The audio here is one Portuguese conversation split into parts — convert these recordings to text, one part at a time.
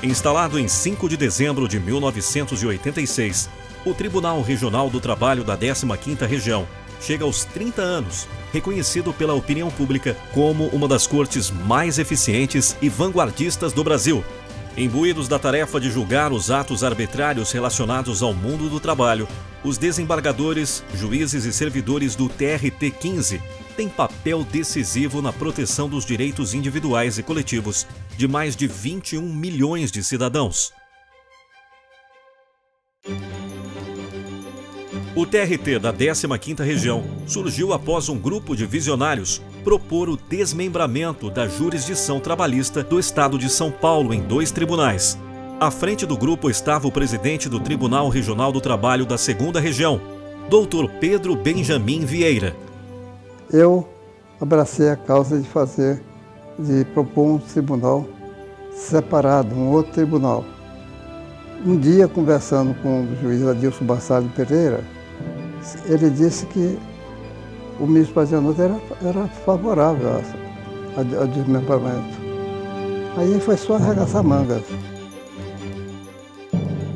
Instalado em 5 de dezembro de 1986, o Tribunal Regional do Trabalho da 15ª Região chega aos 30 anos, reconhecido pela opinião pública como uma das cortes mais eficientes e vanguardistas do Brasil. Imbuídos da tarefa de julgar os atos arbitrários relacionados ao mundo do trabalho, os desembargadores, juízes e servidores do TRT-15 têm papel decisivo na proteção dos direitos individuais e coletivos de mais de 21 milhões de cidadãos. O TRT da 15ª Região surgiu após um grupo de visionários propor o desmembramento da jurisdição trabalhista do Estado de São Paulo em 2 tribunais. À frente do grupo estava o presidente do Tribunal Regional do Trabalho da 2ª Região, Dr. Pedro Benjamin Vieira. Eu abracei a causa de propor um tribunal separado, um outro tribunal. Um dia, conversando com o juiz Adilson Bassalho Pereira, ele disse que o ministro Pazianotto era favorável ao desmembramento. Aí foi só arregaçar mangas.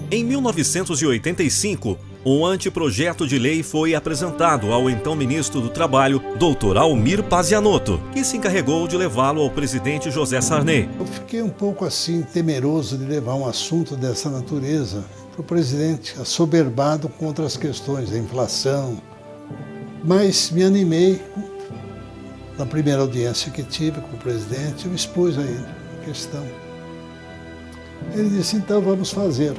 Em 1985, um anteprojeto de lei foi apresentado ao então ministro do Trabalho, Dr. Almir Pazianotto, que se encarregou de levá-lo ao presidente José Sarney. Eu fiquei um pouco assim temeroso de levar um assunto dessa natureza para o presidente, assoberbado contra as questões da inflação. Mas me animei. Na primeira audiência que tive com o presidente, eu expus a ele a questão. Ele disse, então vamos fazer.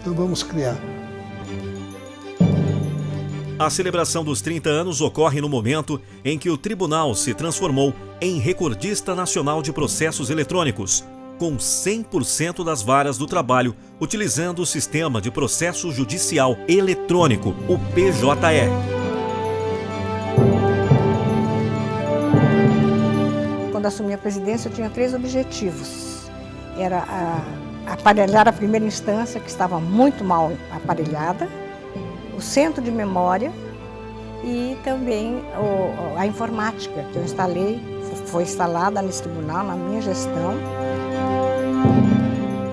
Então vamos criar. A celebração dos 30 anos ocorre no momento em que o tribunal se transformou em recordista nacional de processos eletrônicos, com 100% das varas do trabalho utilizando o sistema de processo judicial eletrônico, o PJE. Quando assumi a presidência, eu tinha 3 objetivos. Era aparelhar a primeira instância, que estava muito mal aparelhada, o centro de memória e também a informática, que eu instalei, foi instalada nesse tribunal, na minha gestão.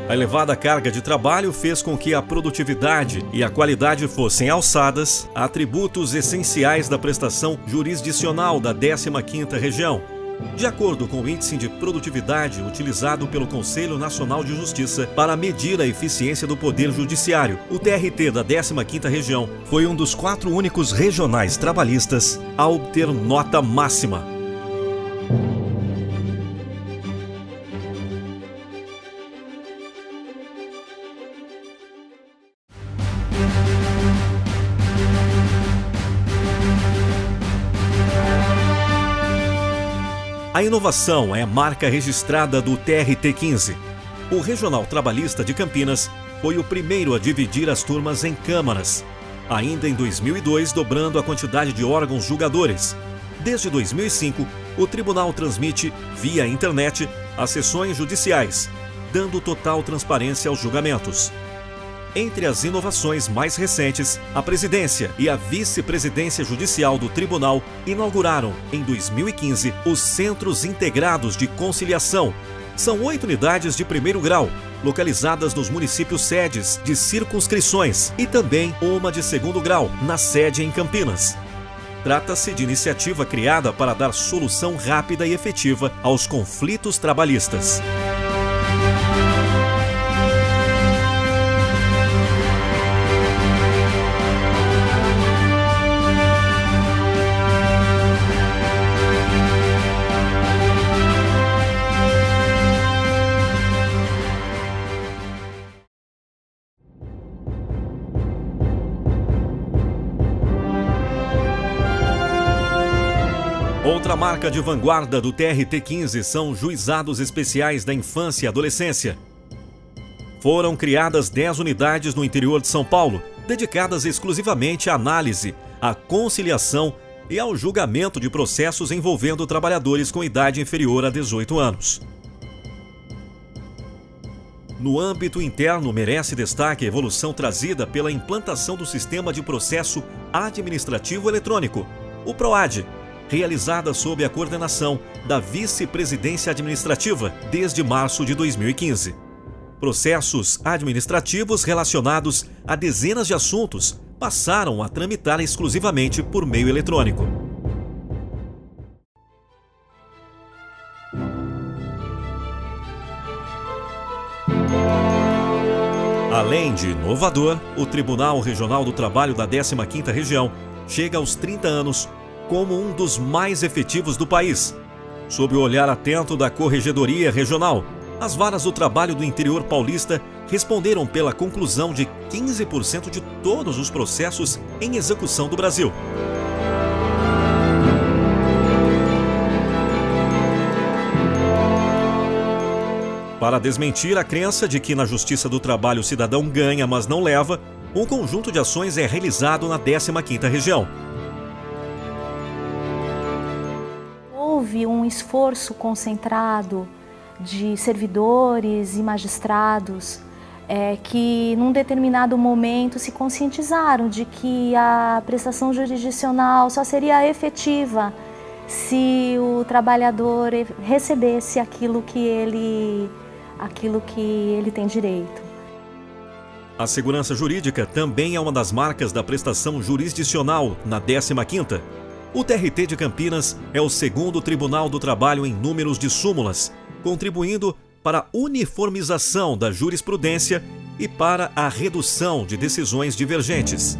A elevada carga de trabalho fez com que a produtividade e a qualidade fossem alçadas, atributos essenciais da prestação jurisdicional da 15ª Região. De acordo com o índice de produtividade utilizado pelo Conselho Nacional de Justiça para medir a eficiência do Poder Judiciário, o TRT da 15ª Região foi um dos 4 únicos regionais trabalhistas a obter nota máxima. A inovação é a marca registrada do TRT-15. O Regional Trabalhista de Campinas foi o primeiro a dividir as turmas em câmaras, ainda em 2002 dobrando a quantidade de órgãos julgadores. Desde 2005, o tribunal transmite, via internet, as sessões judiciais, dando total transparência aos julgamentos. Entre as inovações mais recentes, a presidência e a vice-presidência judicial do tribunal inauguraram, em 2015, os Centros Integrados de Conciliação. São 8 unidades de primeiro grau, localizadas nos municípios sedes de circunscrições e também uma de segundo grau, na sede em Campinas. Trata-se de iniciativa criada para dar solução rápida e efetiva aos conflitos trabalhistas. Outra marca de vanguarda do TRT-15 são juizados especiais da infância e adolescência. Foram criadas 10 unidades no interior de São Paulo, dedicadas exclusivamente à análise, à conciliação e ao julgamento de processos envolvendo trabalhadores com idade inferior a 18 anos. No âmbito interno, merece destaque a evolução trazida pela implantação do Sistema de Processo Administrativo Eletrônico, o PROAD, realizada sob a coordenação da Vice-Presidência Administrativa desde março de 2015. Processos administrativos relacionados a dezenas de assuntos passaram a tramitar exclusivamente por meio eletrônico. Além de inovador, o Tribunal Regional do Trabalho da 15ª Região chega aos 30 anos como um dos mais efetivos do país. Sob o olhar atento da Corregedoria Regional, as varas do trabalho do interior paulista responderam pela conclusão de 15% de todos os processos em execução do Brasil. Para desmentir a crença de que na Justiça do Trabalho o cidadão ganha, mas não leva, um conjunto de ações é realizado na 15ª Região. Houve um esforço concentrado de servidores e magistrados que, num determinado momento, se conscientizaram de que a prestação jurisdicional só seria efetiva se o trabalhador recebesse aquilo que ele tem direito. A segurança jurídica também é uma das marcas da prestação jurisdicional na 15ª. O TRT de Campinas é o segundo Tribunal do Trabalho em números de súmulas, contribuindo para a uniformização da jurisprudência e para a redução de decisões divergentes.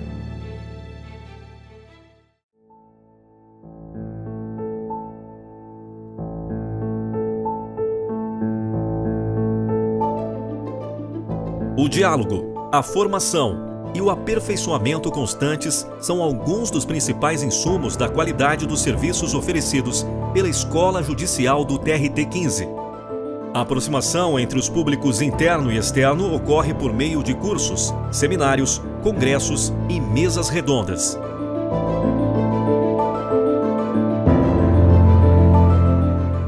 O diálogo, a formação e o aperfeiçoamento constantes são alguns dos principais insumos da qualidade dos serviços oferecidos pela Escola Judicial do TRT-15. A aproximação entre os públicos interno e externo ocorre por meio de cursos, seminários, congressos e mesas redondas.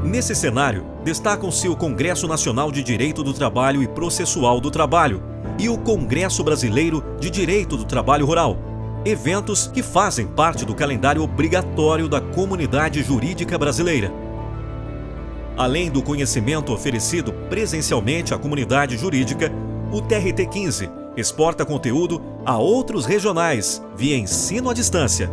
Nesse cenário, destacam-se o Congresso Nacional de Direito do Trabalho e Processual do Trabalho e o Congresso Brasileiro de Direito do Trabalho Rural, eventos que fazem parte do calendário obrigatório da comunidade jurídica brasileira. Além do conhecimento oferecido presencialmente à comunidade jurídica, o TRT-15 exporta conteúdo a outros regionais via ensino à distância.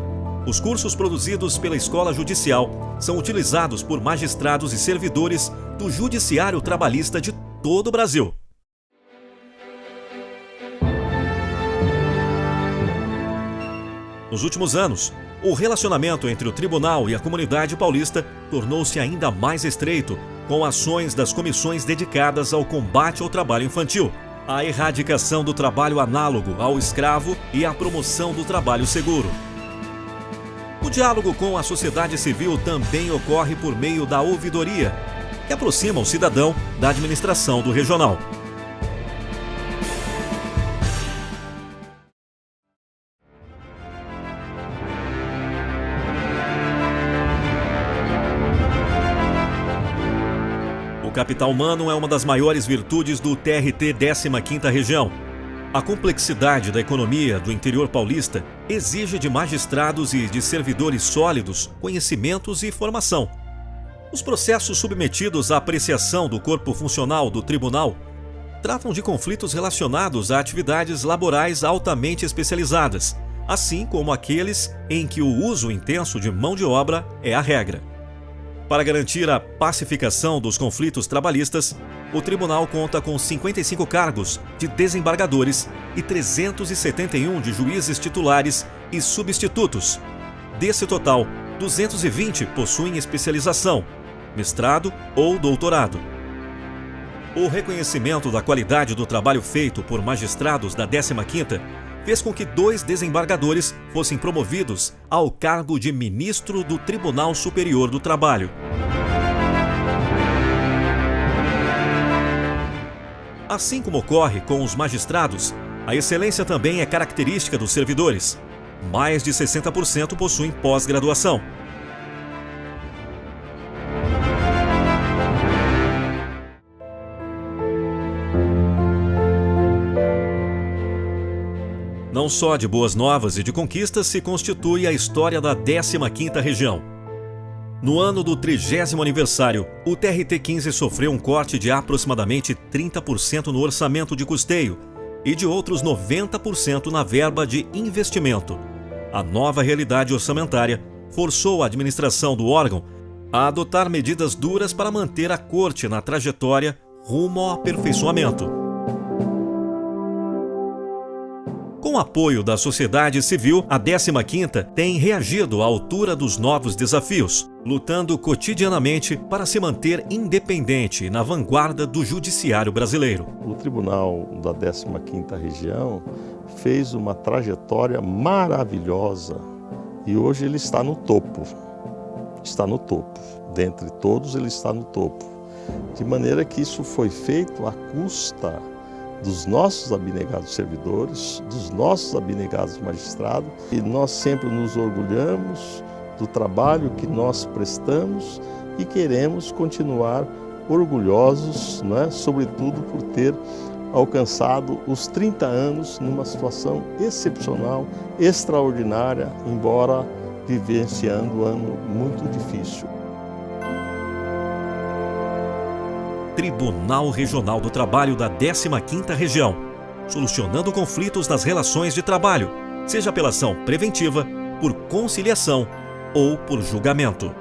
Os cursos produzidos pela Escola Judicial são utilizados por magistrados e servidores do Judiciário Trabalhista de todo o Brasil. Nos últimos anos, o relacionamento entre o tribunal e a comunidade paulista tornou-se ainda mais estreito, com ações das comissões dedicadas ao combate ao trabalho infantil, à erradicação do trabalho análogo ao escravo e à promoção do trabalho seguro. O diálogo com a sociedade civil também ocorre por meio da ouvidoria, que aproxima o cidadão da administração do regional. O capital humano é uma das maiores virtudes do TRT 15ª Região. A complexidade da economia do interior paulista exige de magistrados e de servidores sólidos conhecimentos e formação. Os processos submetidos à apreciação do corpo funcional do tribunal tratam de conflitos relacionados a atividades laborais altamente especializadas, assim como aqueles em que o uso intenso de mão de obra é a regra. Para garantir a pacificação dos conflitos trabalhistas, o tribunal conta com 55 cargos de desembargadores e 371 de juízes titulares e substitutos. Desse total, 220 possuem especialização, mestrado ou doutorado. O reconhecimento da qualidade do trabalho feito por magistrados da 15ª fez com que 2 desembargadores fossem promovidos ao cargo de ministro do Tribunal Superior do Trabalho. Assim como ocorre com os magistrados, a excelência também é característica dos servidores. Mais de 60% possuem pós-graduação. Não só de boas novas e de conquistas se constitui a história da 15ª Região. No ano do 30º aniversário, o TRT-15 sofreu um corte de aproximadamente 30% no orçamento de custeio e de outros 90% na verba de investimento. A nova realidade orçamentária forçou a administração do órgão a adotar medidas duras para manter a corte na trajetória rumo ao aperfeiçoamento. Com o apoio da sociedade civil, a 15ª tem reagido à altura dos novos desafios, lutando cotidianamente para se manter independente e na vanguarda do judiciário brasileiro. O Tribunal da 15ª Região fez uma trajetória maravilhosa e hoje ele está no topo. Está no topo. Dentre todos, ele está no topo. De maneira que isso foi feito à custa dos nossos abnegados servidores, dos nossos abnegados magistrados, e nós sempre nos orgulhamos do trabalho que nós prestamos e queremos continuar orgulhosos, né, sobretudo por ter alcançado os 30 anos numa situação excepcional, extraordinária, embora vivenciando um ano muito difícil. Tribunal Regional do Trabalho da 15ª Região, solucionando conflitos nas relações de trabalho, seja pela ação preventiva, por conciliação ou por julgamento.